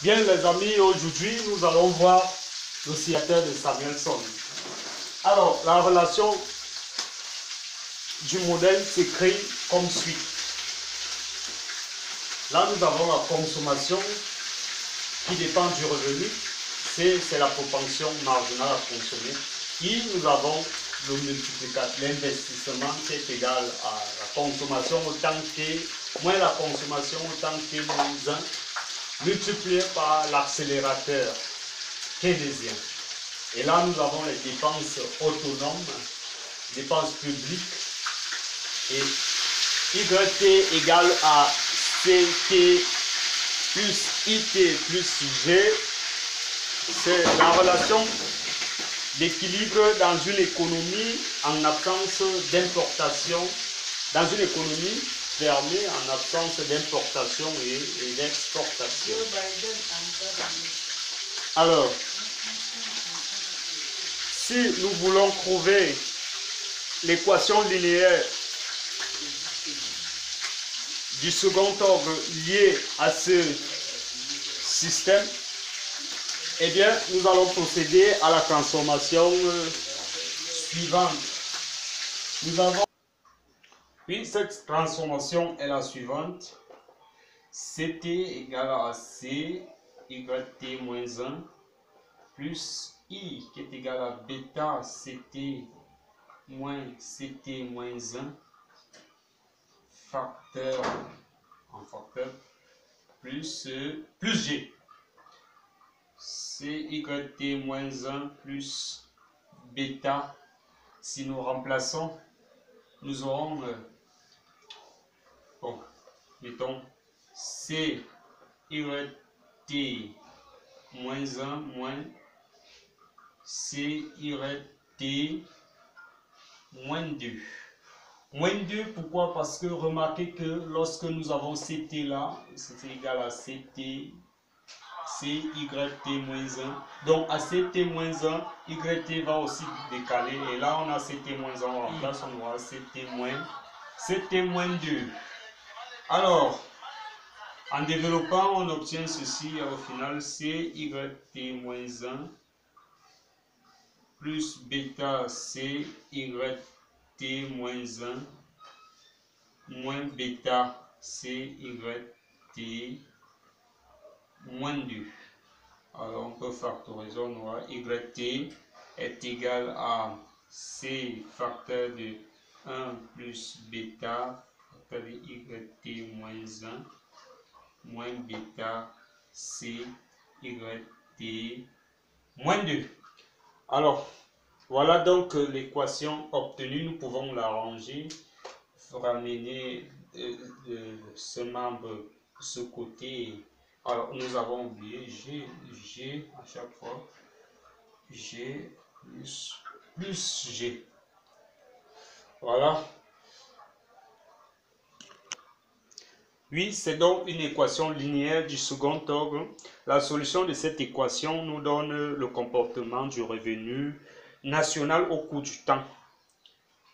Bien les amis, aujourd'hui nous allons voir l'oscillateur de Samuelson. Alors la relation du modèle s'écrit comme suit. Là nous avons la consommation qui dépend du revenu, c'est la propension marginale à consommer. Et nous avons le multiplicateur, l'investissement qui est égal à la consommation autant que, moins la consommation autant que moins 1, multiplié par l'accélérateur keynésien. Et là, nous avons les dépenses autonomes, dépenses publiques, et YT égale à CT plus IT plus G. C'est la relation d'équilibre dans une économie en absence d'importation, dans une économie fermée en absence d'importation et d'exportation. Alors, si nous voulons trouver l'équation linéaire du second ordre liée à ce système, eh bien, nous allons procéder à la transformation suivante. Nous avons... Oui, cette transformation est la suivante. CT égale à C, YT moins 1, plus I qui est égal à bêta CT moins 1, facteur en facteur, plus G. CYT moins 1 plus bêta. Si nous remplaçons, nous aurons, bon, mettons CYT moins 1 moins CYT moins 2. Moins 2, pourquoi? Parce que remarquez que lorsque nous avons CT là, c'est égal à CT, CYT moins 1. Donc à CT moins 1, YT va aussi décaler. Et là, on a CT moins 1, on remplace, on aura CT moins 2. Alors, en développant, on obtient ceci au final, CYT moins 1 plus bêta CYT moins 1 moins bêta CYT moins 2. Alors on peut factoriser, on aura YT est égal à C facteur de 1 plus bêta facteur de YT moins 1 moins bêta CYT moins 2. Alors, voilà donc l'équation obtenue. Nous pouvons la ranger, ramener ce membre de ce côté. Alors, nous avons oublié G à chaque fois. G plus G. Voilà. Oui, c'est donc une équation linéaire du second ordre. La solution de cette équation nous donne le comportement du revenu national au cours du temps.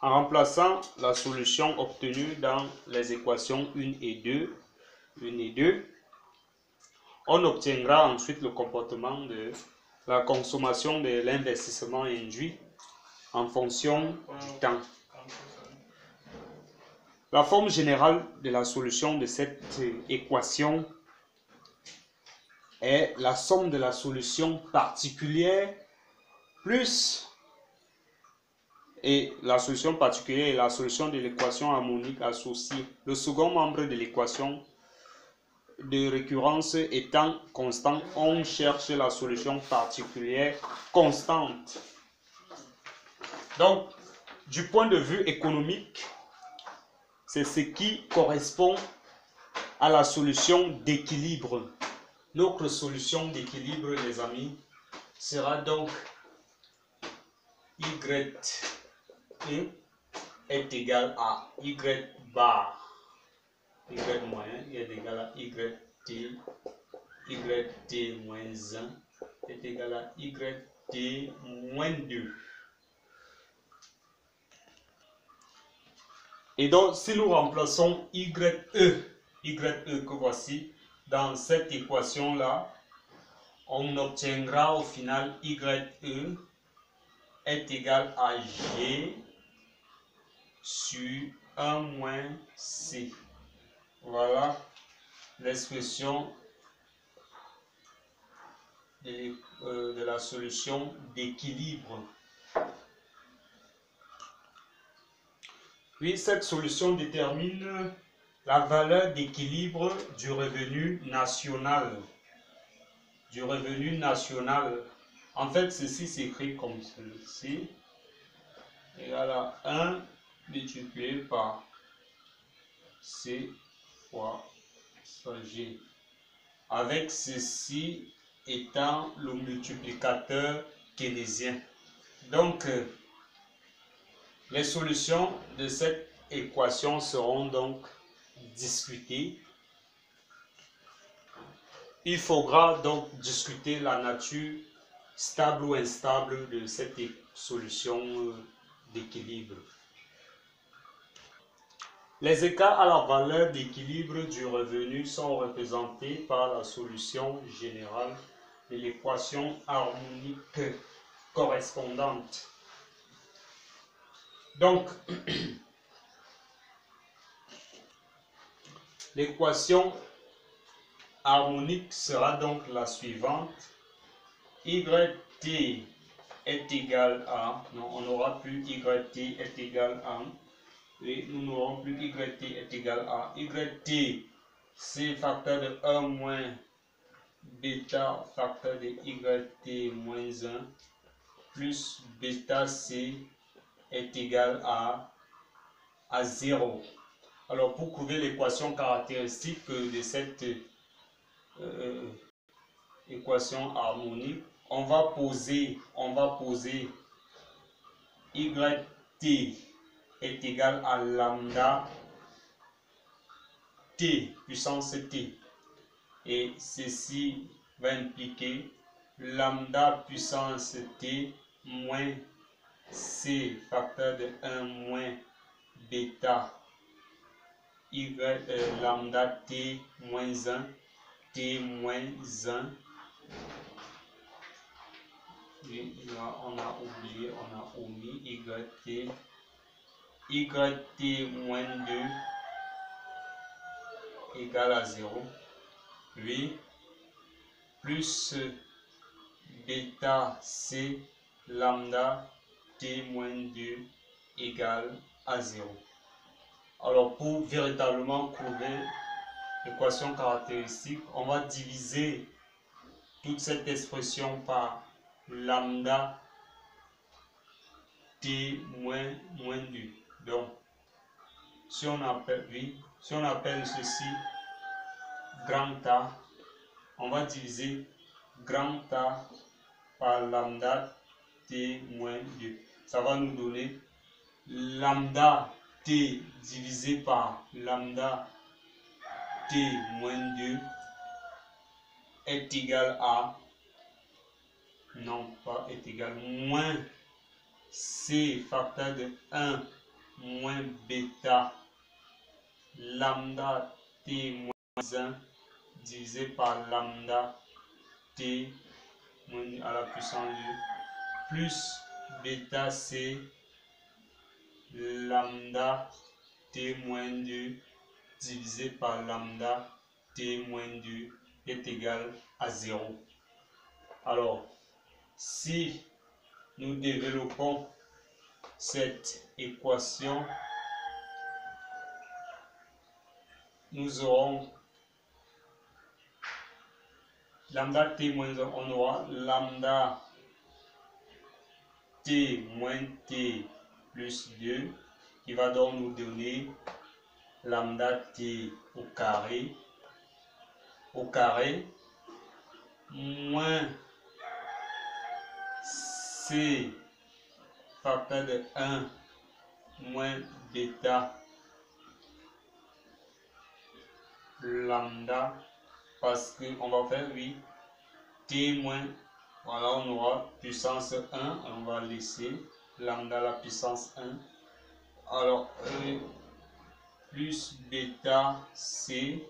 En remplaçant la solution obtenue dans les équations 1 et 2, on obtiendra ensuite le comportement de la consommation de l'investissement induit en fonction du temps. La forme générale de la solution de cette équation est la somme de la solution particulière plus et la solution particulière et la solution de l'équation harmonique associée. Le second membre de l'équation de récurrence étant constant, on cherche la solution particulière constante. Donc, du point de vue économique, c'est ce qui correspond à la solution d'équilibre. Notre solution d'équilibre, les amis, sera donc YE est égal à Y bar. Y moyen est égal à YT. YT moins 1 est égal à YT moins 2. Et donc, si nous remplaçons YE que voici, dans cette équation-là, on obtiendra au final YE est égal à G sur 1 moins C. Voilà l'expression de la solution d'équilibre. Puis cette solution détermine la valeur d'équilibre du revenu national. En fait, ceci s'écrit comme ceci, égal à 1 multiplié par C fois G, avec ceci étant le multiplicateur keynésien. Donc, les solutions de cette équation seront donc discutées. Il faudra donc discuter la nature stable ou instable de cette solution d'équilibre. Les écarts à la valeur d'équilibre du revenu sont représentés par la solution générale de l'équation harmonique correspondante. Donc, l'équation harmonique sera donc la suivante. YT est égal à, non, on n'aura plus YT est égal à, et nous n'aurons plus YT est égal à, YT c'est facteur de 1 moins bêta facteur de YT moins 1 plus bêta C est égal à 0. Alors pour trouver l'équation caractéristique de cette équation harmonique, on va poser YT est égal à lambda T puissance T, et ceci va impliquer lambda puissance T moins C facteur de 1 moins bêta lambda T moins 1 T moins 1. Et là, on a oublié, on a omis YT moins 2 égale à 0. Oui, plus bêta C lambda T moins 2 égale à 0. Alors pour véritablement trouver l'équation caractéristique, on va diviser toute cette expression par lambda T moins 2. Donc, si on appelle ceci grand A, on va diviser grand A par lambda T moins 2. Ça va nous donner lambda T divisé par lambda T moins 2 est égal à, non pas est égal, moins C facteur de 1 moins bêta lambda T moins 1 divisé par lambda T moins à la puissance 2 plus bêta C lambda T moins 2 divisé par lambda T moins 2 est égal à 0. Alors, si nous développons cette équation, nous aurons lambda T moins 1, on aura lambda T moins T plus 2 qui va donc nous donner lambda T au carré moins C facteur de 1 moins bêta lambda, parce qu'on va faire oui T moins, voilà, on aura puissance 1, on va laisser lambda la puissance 1, alors plus bêta C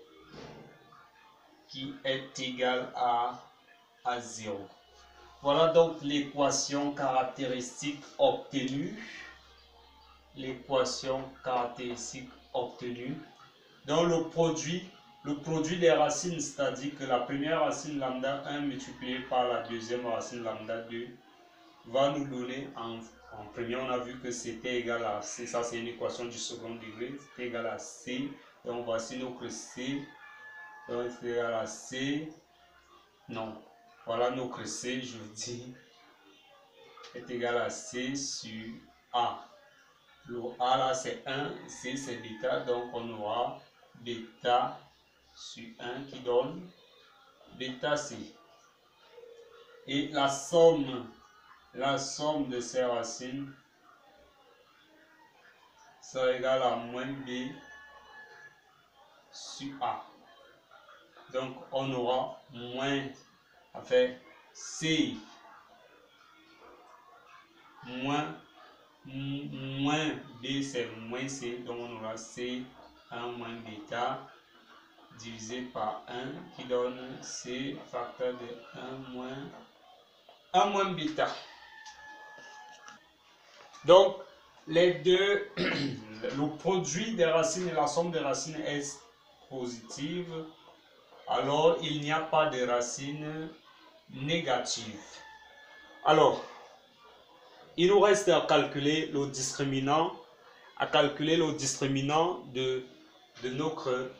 qui est égal à à 0. Voilà donc l'équation caractéristique obtenue. L'équation caractéristique obtenue. Donc le produit des racines, c'est-à-dire que la première racine lambda 1 multipliée par la deuxième racine lambda 2 va nous donner en premier, on a vu que c'était égal à C, ça c'est une équation du second degré, c'est égal à C, donc voici notre C, donc c'est égal à C, non, voilà notre C, je vous dis, est égal à C sur A. Le A là c'est 1, C c'est bêta, donc on aura bêta sur 1 qui donne bêta C. Et la somme de ces racines sera égale à moins B sur A. Donc on aura moins, enfin C moins B c'est moins C, donc on aura C 1 moins bêta divisé par 1 qui donne C facteur de 1 moins bêta. Donc les deux, le produit des racines et la somme des racines est positive, alors il n'y a pas de racines négatives. Alors, il nous reste à calculer le discriminant, de notre,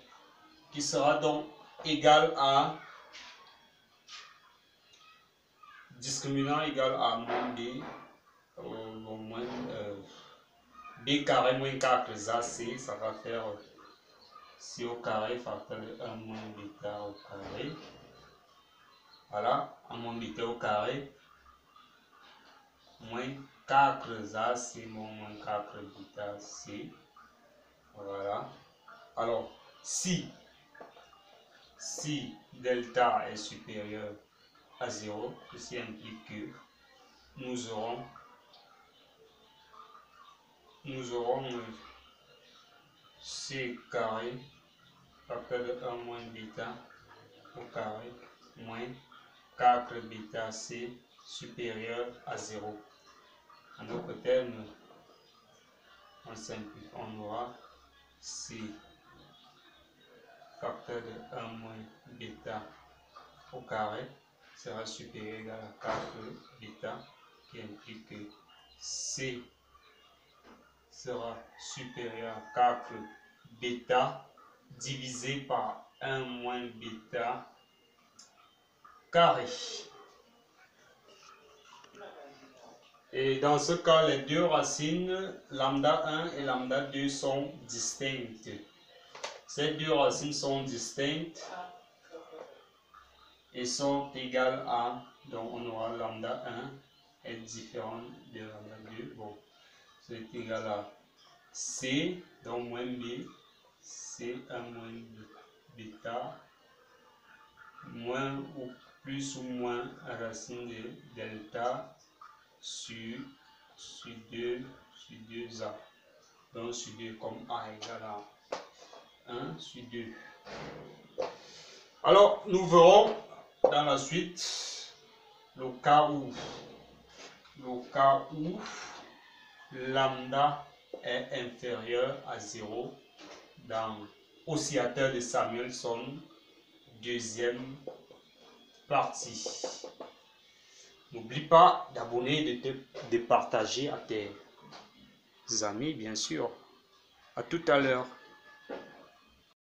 qui sera donc égal à, discriminant égal à moins B, B carré moins 4 AC, ça va faire C au carré facteur de 1 moins bêta au carré. Voilà, 1 moins bêta au carré, moins 4 AC, moins 4 bêta C. Voilà. Alors, si delta est supérieur à 0, ceci implique que nous aurons C carré facteur de 1 moins bêta au carré moins 4 bêta C supérieur à 0. En d'autres termes, on simplifie, on aura C facteur de 1 moins bêta au carré sera supérieur égal à 4 bêta, qui implique que C sera supérieur à 4 bêta divisé par 1 moins bêta carré. Et dans ce cas, les deux racines, lambda 1 et lambda 2, sont distinctes. Ces deux racines sont distinctes et sont égales à, donc on aura lambda 1 est différent de lambda 2. Bon, c'est égal à C, donc moins B, C1 moins bêta, moins ou plus ou moins racine de delta sur 2A. Donc sur 2 comme A égale à 1 sur 2. Alors nous verrons dans la suite le cas où lambda est inférieur à 0 dans oscillateur de Samuelson, deuxième partie. N'oublie pas d'abonner et de partager à tes amis, bien sûr. À tout à l'heure.